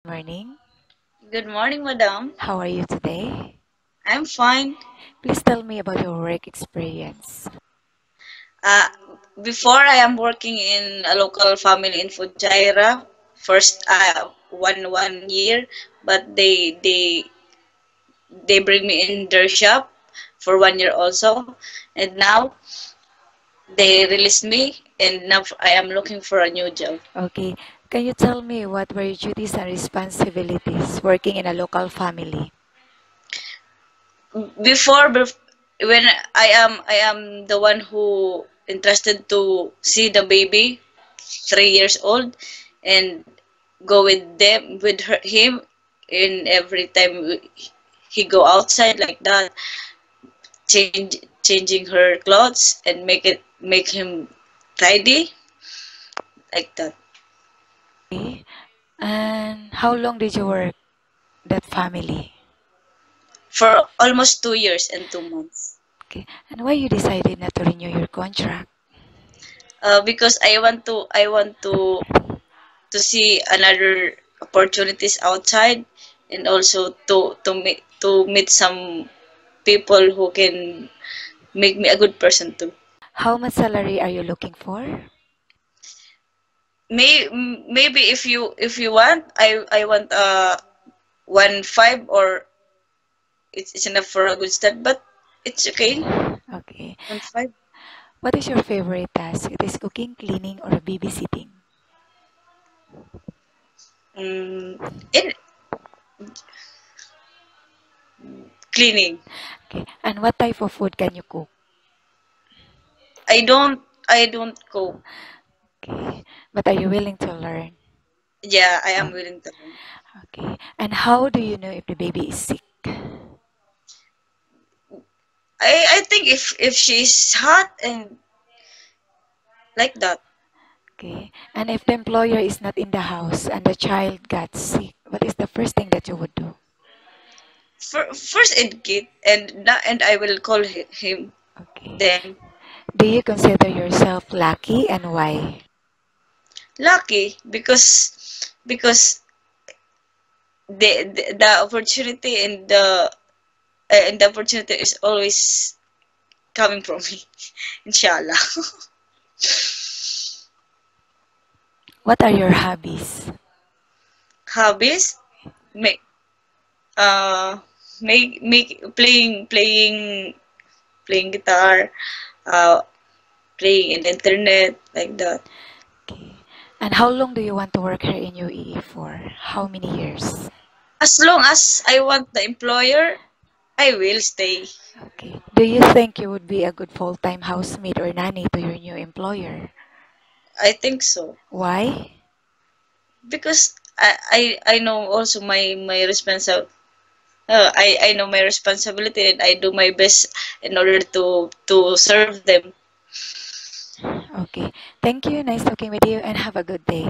Morning. Good morning, madam. How are you today? I'm fine. Please tell me about your work experience. Uh, Before I am working in a local family in Fujairah, first 1 year, but they bring me in their shop for 1 year also, and now they release me, and now I am looking for a new job. Okay, can you tell me what were your duties and responsibilities working in a local family? Before when I am the one who interested to see the baby 3 years old and go with him in every time he go outside like that, changing her clothes and make him tidy like that Okay, and how long did you work that family? for almost 2 years and 2 months. Okay, and why you decided not to renew your contract? Because I want to see another opportunities outside, and also to meet some people who can make me a good person too. How much salary are you looking for? Maybe if you want, I want 1.5, or it's enough for a good start, but it's okay. Okay, 1.5. what is your favorite task? It is cooking, cleaning, or babysitting? Mm, in cleaning. Okay, and what type of food can you cook? I don't cook. Okay, but are you willing to learn? Yeah, I Oh, am willing to learn. okay. And how do you know if the baby is sick? I think if she's hot and like that. Okay. And if the employer is not in the house and the child got sick, what is the first thing that you would do? First aid kit, and I will call him Okay. them. Do you consider yourself lucky and why? Lucky because the opportunity and the opportunity is always coming from me. Inshallah. What are your hobbies? Hobbies, make uh make playing guitar, uh playing in the internet like that. Okay. And how long do you want to work here in UAE for? How many years? As long as I want the employer, I will stay. Okay. Do you think you would be a good full-time housemaid or nanny to your new employer? I think so. Why? Because I know also my I know my responsibility, and I do my best in order to serve them. Okay. Thank you. Nice talking with you and have a good day.